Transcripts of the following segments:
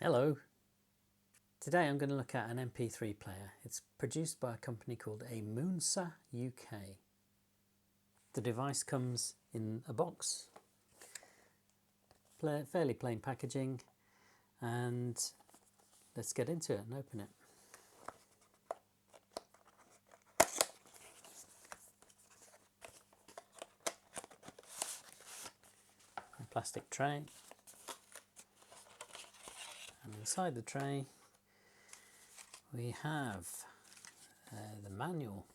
Hello. Today I'm going to look at an MP3 player. It's produced by a company called Aimoonsa UK. The device comes in a box, fairly plain packaging, and let's get into it and open it. A plastic tray, and inside the tray we have the manual,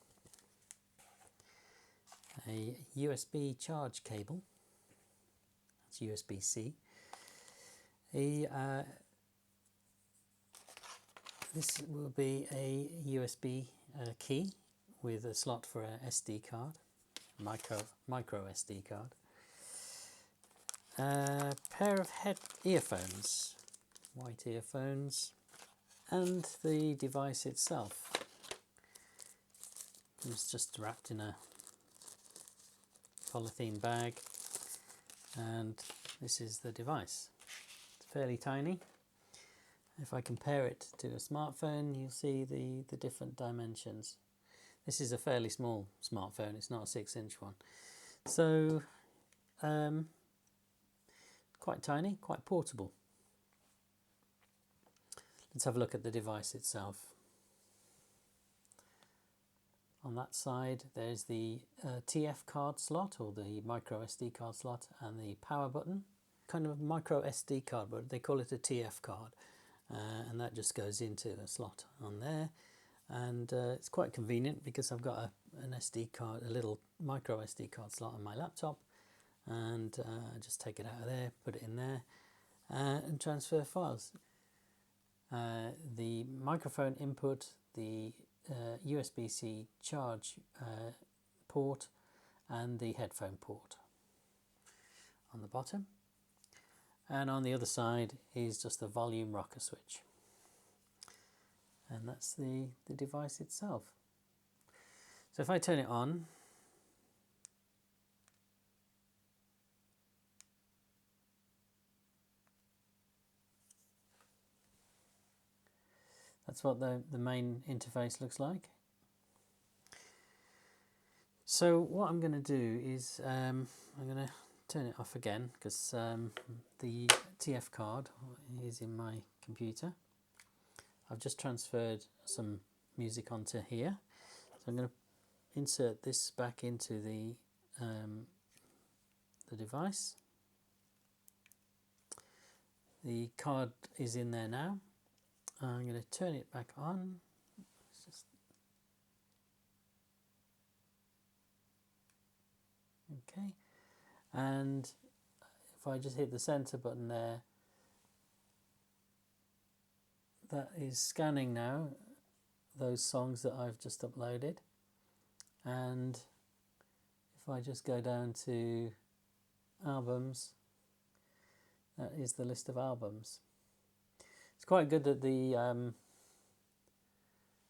a USB charge cable, that's USB-C, this will be a USB key with a slot for a SD card, micro SD card, a pair of earphones, white earphones, and the device itself. It's just wrapped in a polythene bag, and this is the device. It's fairly tiny. If I compare it to a smartphone, you'll see the different dimensions. This is a fairly small smartphone, it's not a 6-inch one. So quite tiny, quite portable. Let's have a look at the device itself. On that side there's the TF card slot, or the micro SD card slot, and the power button. Kind of micro SD card, but they call it a TF card, and that just goes into a slot on there. And it's quite convenient because I've got an SD card, a little micro SD card slot on my laptop, and I just take it out of there, put it in there, and transfer files. The microphone input, the USB-C charge port, and the headphone port on the bottom. And on the other side is just the volume rocker switch. And that's the device itself. So if I turn it on, that's what the main interface looks like. So what I'm going to do is I'm going to turn it off again, because the TF card is in my computer. I've just transferred some music onto here, so I'm going to insert this back into the device. The card is in there now. I'm going to turn it back on. Okay, and if I just hit the center button there, that is scanning now those songs that I've just uploaded. And if I just go down to albums, that is the list of albums. It's quite good that the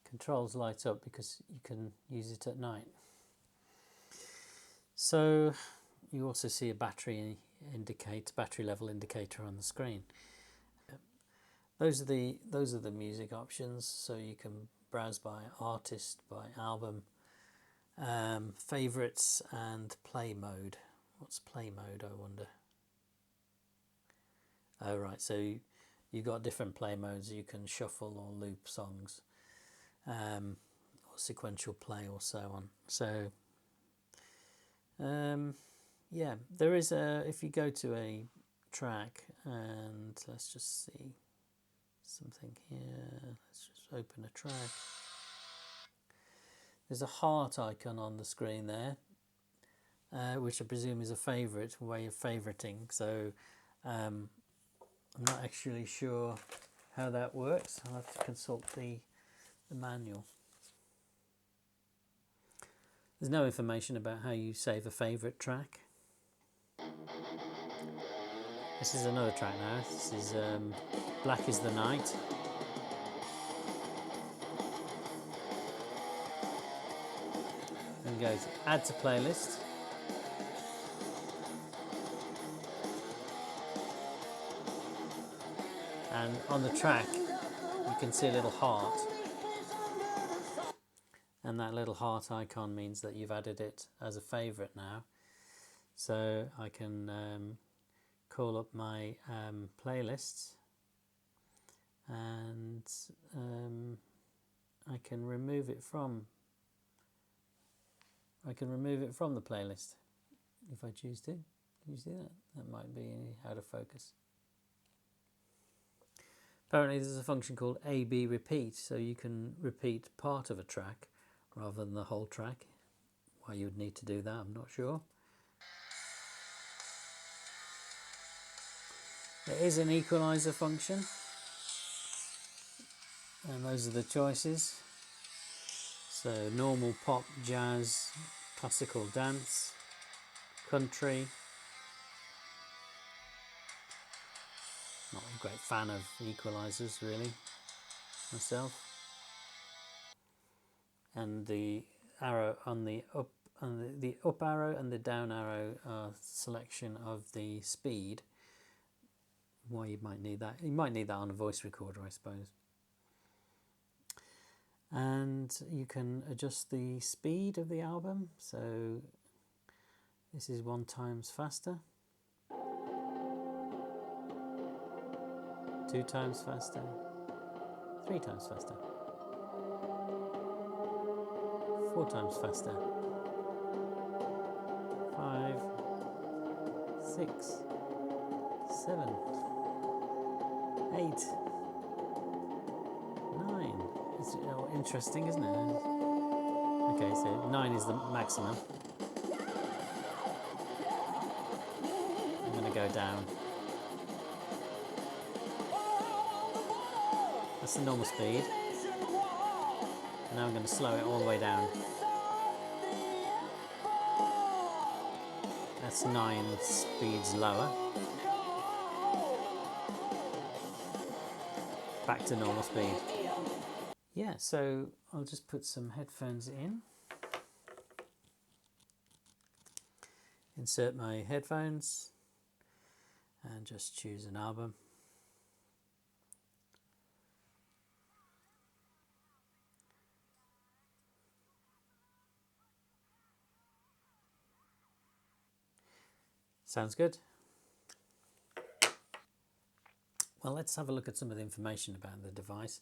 controls light up, because you can use it at night. So you also see a battery level indicator on the screen. Those are the music options. So you can browse by artist, by album, favorites, and play mode. What's play mode, I wonder? Oh right, so you've got different play modes. You can shuffle or loop songs, or sequential play, or so on. So yeah, there is if you go to a track, and let's just see something here. Let's just open a track. There's a heart icon on the screen there, which I presume is a favourite way of favoriting. So I'm not actually sure how that works. I'll have to consult the manual. There's no information about how you save a favourite track. This is another track now. This is Black is the Night. And go to add to playlist. and on the track you can see a little heart, and that little heart icon means that you've added it as a favourite now. So I can call up my playlists, and I can remove it from the playlist if I choose to. Can you see that? That might be out of focus. Apparently there's a function called A/B repeat, so you can repeat part of a track rather than the whole track. Why you would need to do that, I'm not sure. There is an equalizer function, and those are the choices. So normal, pop, jazz, classical, dance, country. Not a great fan of equalizers really myself. And the arrow on the up, the up arrow and the down arrow are selection of the speed. Why you might need that? You might need that on a voice recorder, I suppose. And you can adjust the speed of the album. So this is 1 times faster, 2 times faster, 3 times faster, 4 times faster, 5, 6, 7, 8, 9. It's interesting, isn't it? Okay, so 9 is the maximum. I'm going to go down. That's the normal speed. Now I'm going to slow it all the way down. That's 9 speeds lower. Back to normal speed. Yeah, so I'll just put some headphones in. Insert my headphones and just choose an album. Sounds good. Well, let's have a look at some of the information about the device.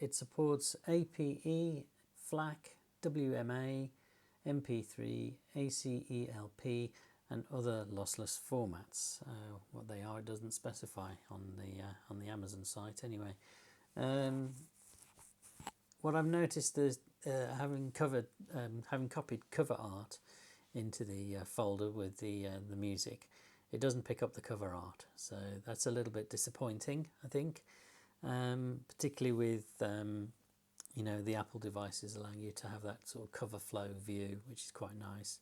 It supports APE, FLAC, WMA, MP3, ACELP, and other lossless formats. What they are, it doesn't specify on the Amazon site anyway. What I've noticed is having copied cover art into the folder with the music, it doesn't pick up the cover art, so that's a little bit disappointing, I think. Particularly with the Apple devices allowing you to have that sort of cover flow view, which is quite nice.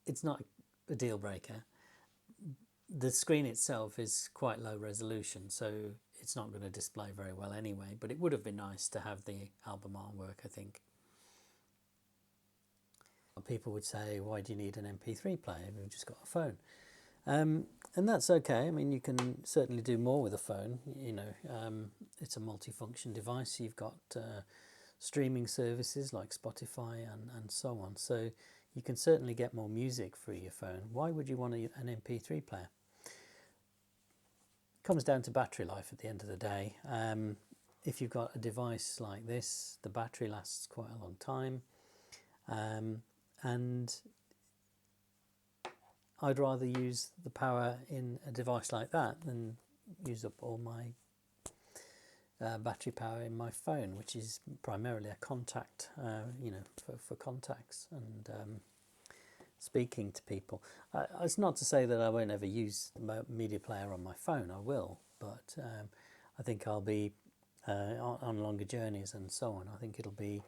It's not a deal breaker. The screen itself is quite low resolution, so it's not going to display very well anyway, but it would have been nice to have the album artwork, I think. People would say, why do you need an MP3 player if you've just got a phone? And that's okay. I mean, you can certainly do more with a phone. It's a multifunction device. You've got streaming services like Spotify and so on. So you can certainly get more music through your phone. Why would you want an MP3 player? It comes down to battery life at the end of the day. If you've got a device like this, the battery lasts quite a long time. And I'd rather use the power in a device like that than use up all my battery power in my phone, which is primarily a contact, for contacts and speaking to people. It's not to say that I won't ever use the media player on my phone. I will, but I think I'll be on longer journeys and so on. I think it'll be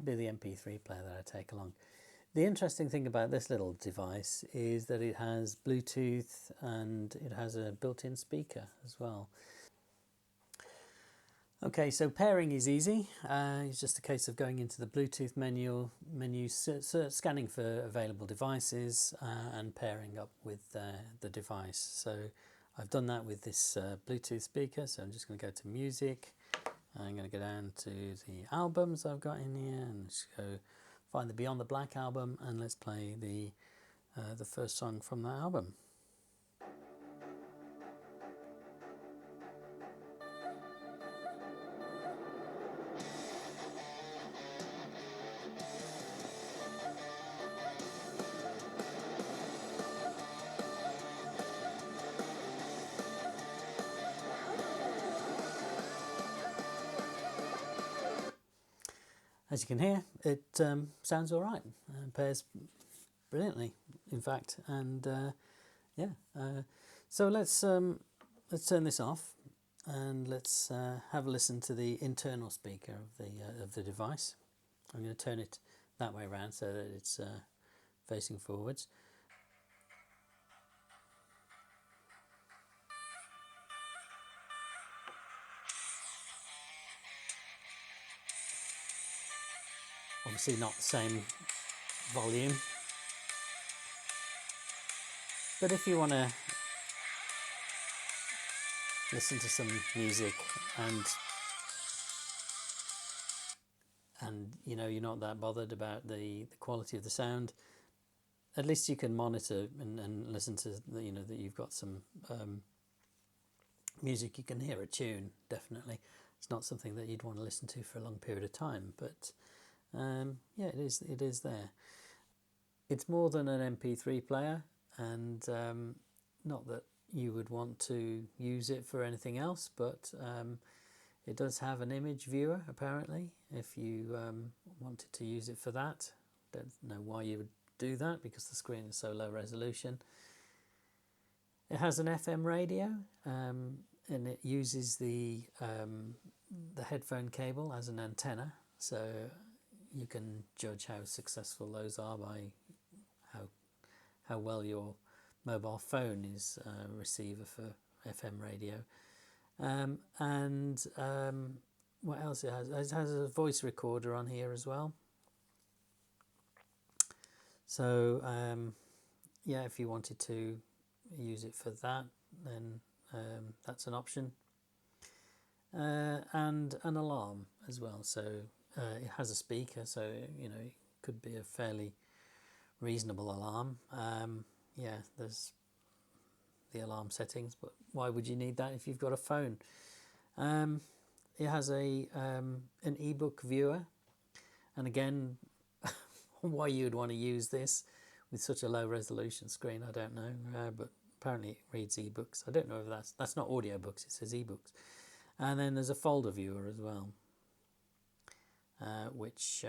the MP3 player that I take along. The interesting thing about this little device is that it has Bluetooth and it has a built-in speaker as well. Okay, so pairing is easy. It's just a case of going into the Bluetooth menu, scanning for available devices and pairing up with the device. So I've done that with this Bluetooth speaker, so I'm just going to go to music. I'm going to go down to the albums I've got in here and just go find the Beyond the Black album, and let's play the first song from that album. As you can hear, it sounds all right. Pairs brilliantly, in fact. And so let's turn this off, and let's have a listen to the internal speaker of the device. I'm going to turn it that way around so that it's facing forwards. Obviously not the same volume, but if you want to listen to some music and you know, you're not that bothered about the quality of the sound, at least you can monitor and listen to the, you know, that you've got some music. You can hear a tune, definitely. It's not something that you'd want to listen to for a long period of time, but yeah, it is there. It's more than an MP3 player, and not that you would want to use it for anything else, but it does have an image viewer, apparently, if you wanted to use it for that. Don't know why you would do that, because the screen is so low resolution. It has an FM radio, and it uses the headphone cable as an antenna, so you can judge how successful those are by how well your mobile phone is a receiver for FM radio. What else it has? It has a voice recorder on here as well. So yeah, if you wanted to use it for that, then that's an option. And an alarm as well. So it has a speaker, so you know, it could be a fairly reasonable alarm. Yeah, there's the alarm settings, but why would you need that if you've got a phone? It has an ebook viewer, and again, why you'd want to use this with such a low resolution screen, I don't know, but apparently it reads ebooks. I don't know if that's not audiobooks, it says ebooks. And then there's a folder viewer as well, which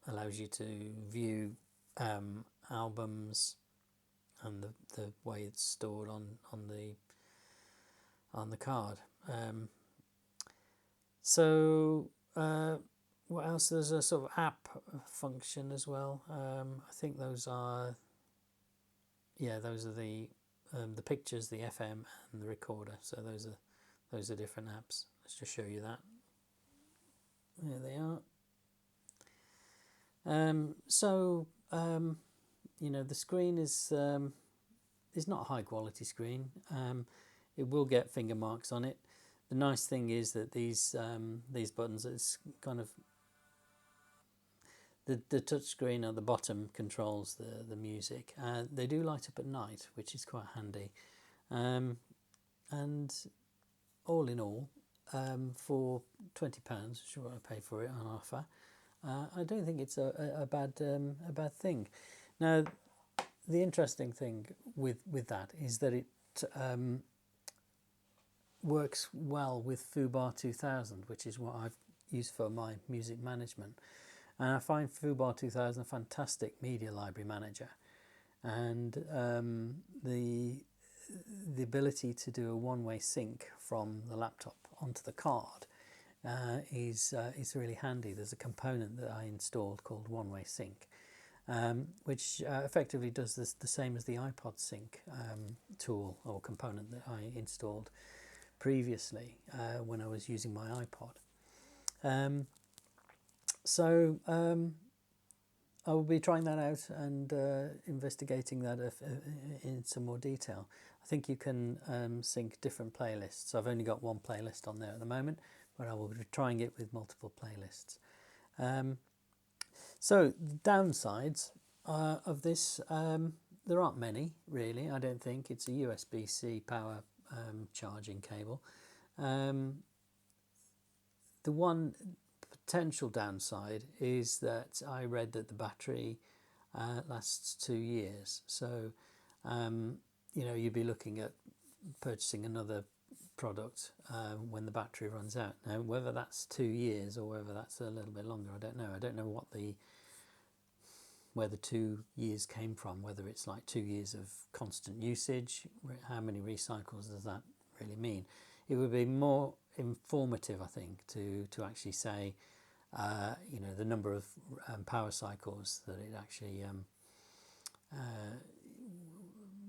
allows you to view albums and the way it's stored on the card. What else? There's a sort of app function as well. I think those are the pictures, the FM, and the recorder. So those are different apps. Let's just show you that. There they are. You know, the screen is not a high quality screen. It will get finger marks on it. The nice thing is that these buttons, it's kind of the touch screen at the bottom controls the music. They do light up at night, which is quite handy. And all in all, for £20, which is what I paid for it on offer, I don't think it's a bad thing. Now, the interesting thing with that is that it works well with Foobar 2000, which is what I've used for my music management. And I find Foobar 2000 a fantastic media library manager, and the ability to do a one-way sync from the laptop onto the card is really handy. There's a component that I installed called One-Way Sync, which effectively does the same as the iPod sync tool or component that I installed previously when I was using my iPod. I will be trying that out and investigating that in some more detail. I think you can sync different playlists. I've only got one playlist on there at the moment, but I will be trying it with multiple playlists. So the downsides of this, there aren't many really. I don't think. It's a USB-C power charging cable. The one potential downside is that I read that the battery lasts 2 years. So, you'd be looking at purchasing another product when the battery runs out. Now, whether that's 2 years or whether that's a little bit longer, I don't know. I don't know where the 2 years came from, whether it's like 2 years of constant usage, how many recycles does that really mean? It would be more informative, I think, to actually say, the number of power cycles that it actually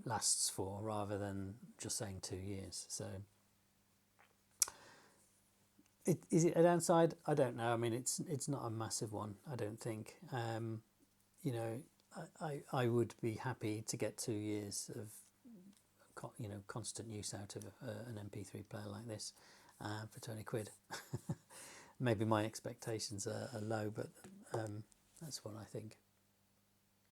lasts for, rather than just saying 2 years. So, is it a downside? I don't know. I mean, it's not a massive one, I don't think. I would be happy to get 2 years of constant use out of an MP3 player like this for 20 quid. Maybe my expectations are low, but that's what I think.